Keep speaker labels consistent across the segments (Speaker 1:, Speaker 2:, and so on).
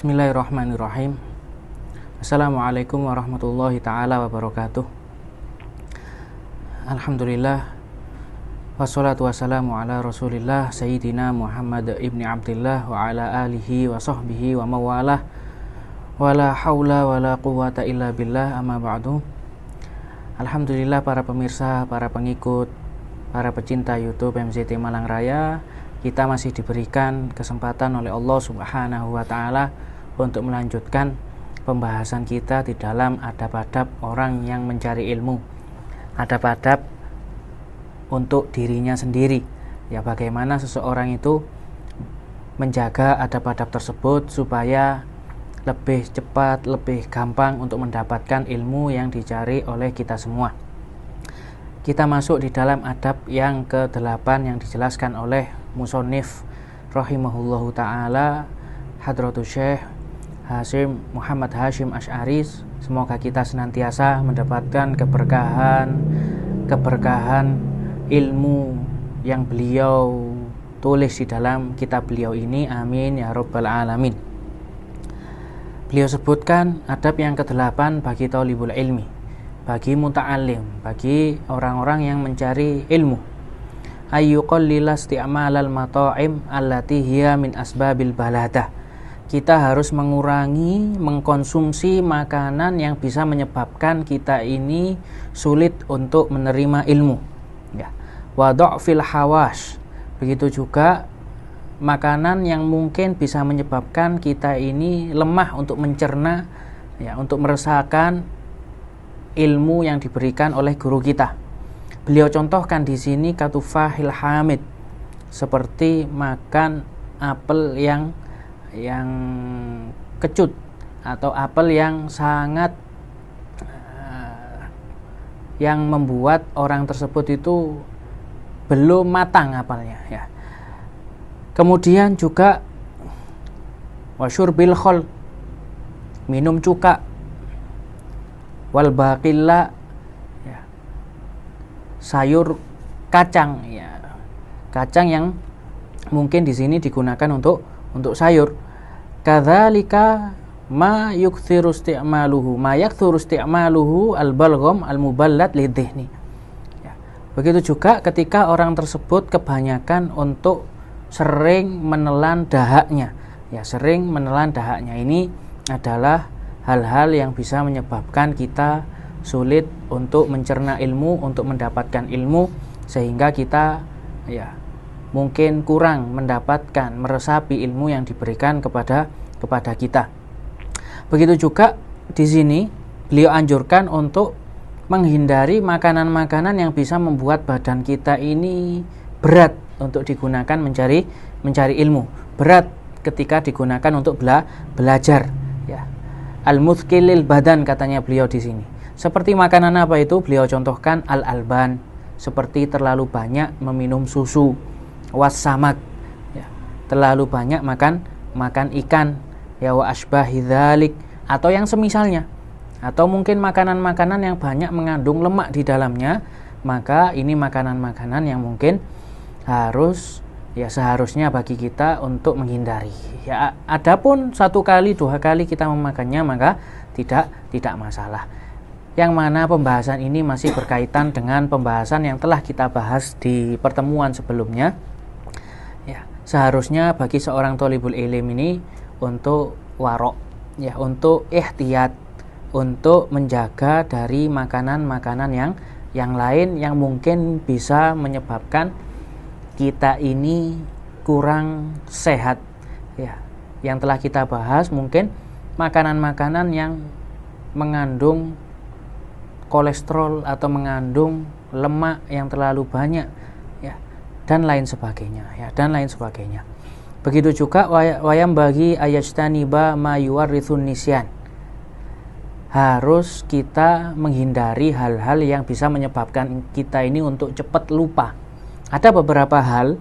Speaker 1: Bismillahirrahmanirrahim. Assalamualaikum warahmatullahi ta'ala wabarakatuh. Alhamdulillah, wassalatu wassalamu ala rasulillah Sayyidina Muhammad ibni Abdillah wa ala alihi wa sahbihi wa mawalah, wa la hawla wa la quwata illa billah, amma ba'du. Alhamdulillah, para pemirsa, para pengikut, para pecinta YouTube MZT Malang Raya, kita masih diberikan kesempatan oleh Allah Subhanahu wa Ta'ala untuk melanjutkan pembahasan kita di dalam adab-adab orang yang mencari ilmu, adab-adab untuk dirinya sendiri. Ya, bagaimana seseorang itu menjaga adab-adab tersebut supaya lebih cepat, lebih gampang untuk mendapatkan ilmu yang dicari oleh kita semua. Kita masuk di dalam adab yang ke-8 yang dijelaskan oleh musannif rahimahullahu ta'ala Hadratus Syekh Hasyim Muhammad Hashim Asy'ari. Semoga kita senantiasa mendapatkan keberkahan ilmu yang beliau tulis di dalam kitab beliau ini, amin ya rabbal alamin. Beliau sebutkan adab yang ke-8 bagi thalibul ilmi, bagi muta'allim, bagi orang-orang yang mencari ilmu. Ayyuqallila isti'malal mata'im allati hiya min asbabil baladah. Kita harus mengurangi mengkonsumsi makanan yang bisa menyebabkan kita ini sulit untuk menerima ilmu. Ya. Wa dha'fil hawash. Begitu juga makanan yang mungkin bisa menyebabkan kita ini lemah untuk mencerna, ya, untuk meresahkan ilmu yang diberikan oleh guru kita. Beliau contohkan di sini katufahil hamid, seperti makan apel yang kecut atau apel yang sangat yang membuat orang tersebut itu belum matang apelnya, ya. Kemudian juga wasyurbil khol, minum cuka, wal baqilla, ya, sayur kacang, ya, kacang yang mungkin di sini digunakan untuk sayur. Kadzalika ma yukthiru isti'maluhu al-balgham al-muballat lidhihni. Ya. Begitu juga ketika orang tersebut kebanyakan untuk sering menelan dahaknya. Ya, sering menelan dahaknya ini adalah hal-hal yang bisa menyebabkan kita sulit untuk mencerna ilmu, untuk mendapatkan ilmu, sehingga kita, ya, mungkin kurang mendapatkan, meresapi ilmu yang diberikan kepada kita. Begitu juga di sini beliau anjurkan untuk menghindari makanan-makanan yang bisa membuat badan kita ini berat untuk digunakan mencari ilmu, berat ketika digunakan untuk belajar, ya. Al-muthqilil badan, katanya beliau di sini. Seperti makanan apa itu? Beliau contohkan al-alban, seperti terlalu banyak meminum susu, wassamak, ya, terlalu banyak makan ikan, ya, wa asbahi dzalik, atau yang semisalnya, atau mungkin makanan-makanan yang banyak mengandung lemak di dalamnya. Maka ini makanan-makanan yang mungkin harus, ya, seharusnya bagi kita untuk menghindari. Ya, adapun 1 kali 2 kali kita memakannya maka tidak masalah. Yang mana pembahasan ini masih berkaitan dengan pembahasan yang telah kita bahas di pertemuan sebelumnya. Ya, seharusnya bagi seorang thalibul ilm ini untuk warok, ya, untuk ihtiyat, untuk menjaga dari makanan-makanan yang lain yang mungkin bisa menyebabkan kita ini kurang sehat, ya. Yang telah kita bahas mungkin makanan-makanan yang mengandung kolesterol atau mengandung lemak yang terlalu banyak, ya, dan lain sebagainya, ya, dan lain sebagainya. Begitu juga wayam bagi ayajtaniba ma yuwarrithun nisyan. Harus kita menghindari hal-hal yang bisa menyebabkan kita ini untuk cepat lupa. Ada beberapa hal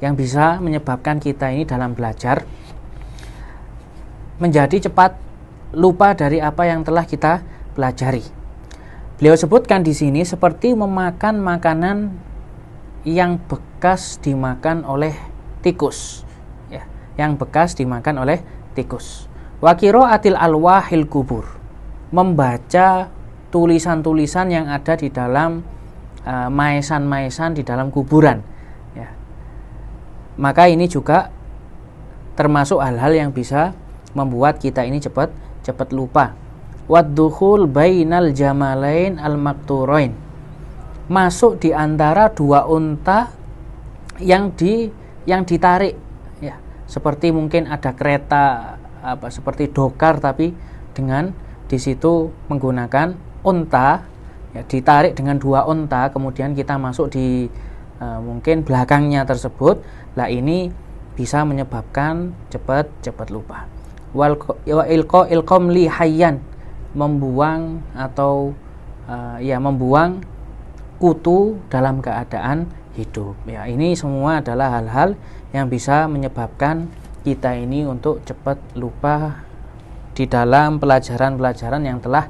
Speaker 1: yang bisa menyebabkan kita ini dalam belajar menjadi cepat lupa dari apa yang telah kita pelajari. Beliau sebutkan di sini seperti memakan makanan yang bekas dimakan oleh tikus, ya, yang bekas dimakan oleh tikus. Wa qiraatil alwahil kubur, membaca tulisan-tulisan yang ada di dalam maesan-maesan di dalam kuburan, ya. Maka ini juga termasuk hal-hal yang bisa membuat kita ini cepat lupa. Waddukhul bainal jamalain al-makturain, masuk di antara dua unta yang ditarik, ya. Seperti mungkin ada kereta seperti dokar, tapi dengan di situ menggunakan unta, ya, ditarik dengan dua unta, kemudian kita masuk di mungkin belakangnya tersebut. Lah ini bisa menyebabkan cepat lupa. Wa ilqa'il qamli hayyan, membuang atau membuang kutu dalam keadaan hidup. Ya, ini semua adalah hal-hal yang bisa menyebabkan kita ini untuk cepat lupa di dalam pelajaran-pelajaran yang telah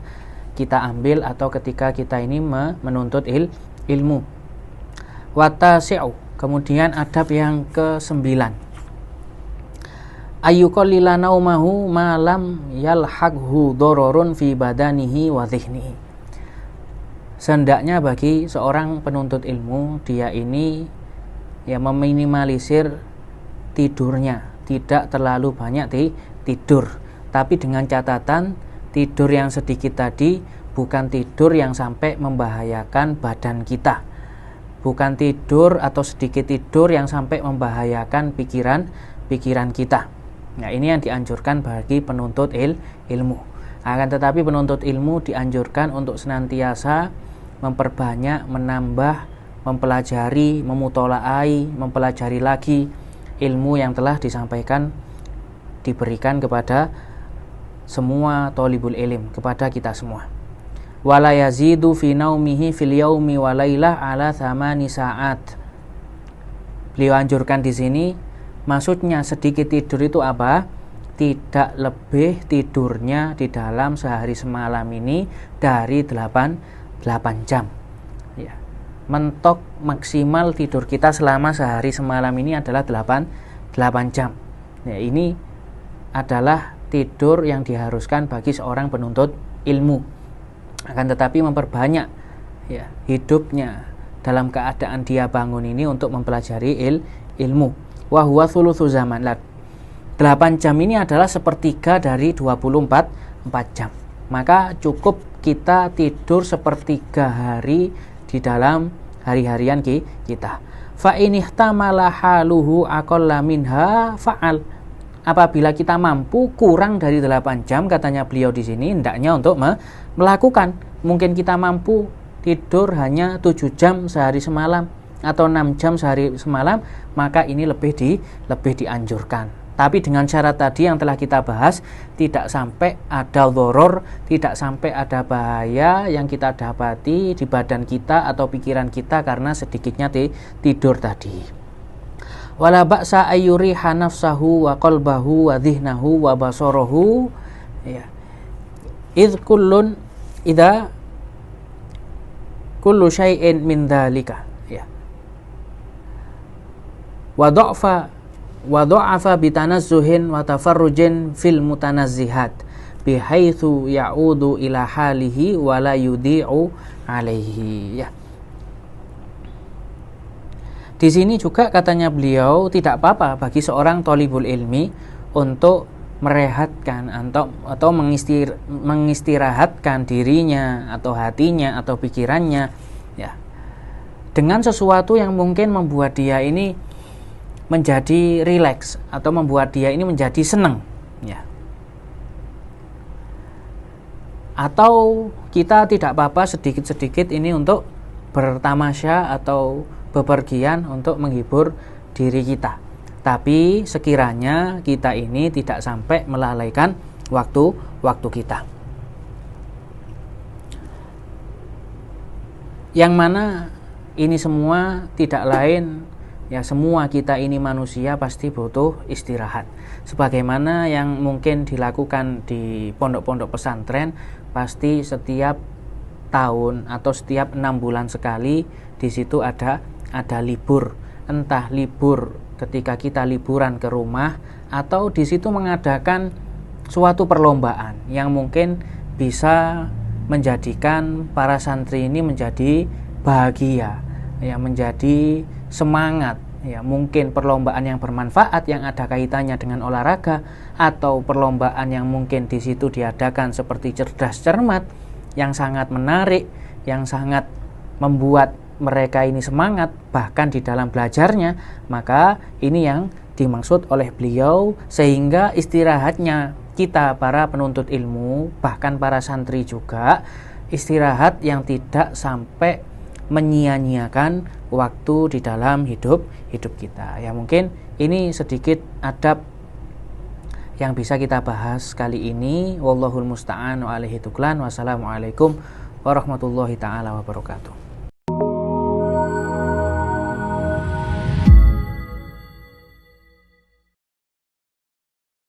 Speaker 1: kita ambil atau ketika kita ini menuntut ilmu. Watasi'u, kemudian adab yang ke-9. Ayyuqallila naumahu ma lam yalhaqhu dararun fi badanihi wa dhihnihi. Sehendaknya bagi seorang penuntut ilmu, dia ini ya meminimalisir tidurnya, tidak terlalu banyak tidur, tapi dengan catatan tidur yang sedikit tadi bukan tidur yang sampai membahayakan badan kita, bukan tidur atau sedikit tidur yang sampai membahayakan pikiran kita. Nah, ini yang dianjurkan bagi penuntut ilmu. Akan tetapi penuntut ilmu dianjurkan untuk senantiasa memperbanyak, menambah, mempelajari, memutolaai, mempelajari lagi ilmu yang telah disampaikan, diberikan kepada semua thalibul ilm, kepada kita semua. Wala yazidu fi naumihi fil yaumi wa lailah ala 8 saat. Beliau anjurkan di sini, maksudnya sedikit tidur itu apa? Tidak lebih tidurnya di dalam sehari semalam ini dari 8 jam. Ya. Mentok maksimal tidur kita selama sehari semalam ini adalah 8 jam. Ya, ini adalah tidur yang diharuskan bagi seorang penuntut ilmu. Akan tetapi memperbanyak ya hidupnya dalam keadaan dia bangun ini untuk mempelajari ilmu. Wa huwa thulutsu zaman. 8 jam ini adalah sepertiga dari 24 jam. Maka cukup kita tidur sepertiga hari di dalam hari-harian kita. Fa in ihtamala haluhu aqalla minha fa'al. Apabila kita mampu kurang dari 8 jam, katanya beliau di sini, hendaknya untuk melakukan. Mungkin kita mampu tidur hanya 7 jam sehari semalam atau 6 jam sehari semalam, maka ini lebih dianjurkan. Tapi dengan syarat tadi yang telah kita bahas, tidak sampai ada dhoror, tidak sampai ada bahaya yang kita dapati di badan kita atau pikiran kita karena sedikitnya tidur tadi. Wala ba'sa ayyuriha nafsahu wa qalbahu wa dhihnahu wa basarahu, ya. Idza kullu syai'in min dzalika, ya. Wa dha'afa bitanazzuhin wa tafarrujin fil mutanazzihat bihaitsu ya'udu ila halihi wa la yudhi'u alaihi, ya. Di sini juga katanya beliau tidak apa-apa bagi seorang thalibul ilmi untuk merehatkan atau mengistirahatkan dirinya atau hatinya atau pikirannya, ya, dengan sesuatu yang mungkin membuat dia ini menjadi rileks atau membuat dia ini menjadi senang, ya. Atau kita tidak apa-apa sedikit-sedikit ini untuk bertamasya atau bepergian untuk menghibur diri kita. Tapi sekiranya kita ini tidak sampai melalaikan waktu kita. Yang mana ini semua tidak lain, ya, semua kita ini manusia pasti butuh istirahat. Sebagaimana yang mungkin dilakukan di pondok-pondok pesantren, pasti setiap tahun atau setiap 6 bulan sekali di situ ada libur, entah libur ketika kita liburan ke rumah atau di situ mengadakan suatu perlombaan yang mungkin bisa menjadikan para santri ini menjadi bahagia, ya, menjadi semangat, ya, mungkin perlombaan yang bermanfaat yang ada kaitannya dengan olahraga, atau perlombaan yang mungkin di situ diadakan seperti cerdas cermat yang sangat menarik, yang sangat membuat mereka ini semangat bahkan di dalam belajarnya. Maka ini yang dimaksud oleh beliau, sehingga istirahatnya kita para penuntut ilmu, bahkan para santri juga, istirahat yang tidak sampai menyia-nyiakan waktu di dalam hidup kita. Ya, mungkin ini sedikit adab yang bisa kita bahas kali ini. Wallahul musta'an wa alaihi tuklan. Wassalamualaikum warahmatullahi taala wabarakatuh.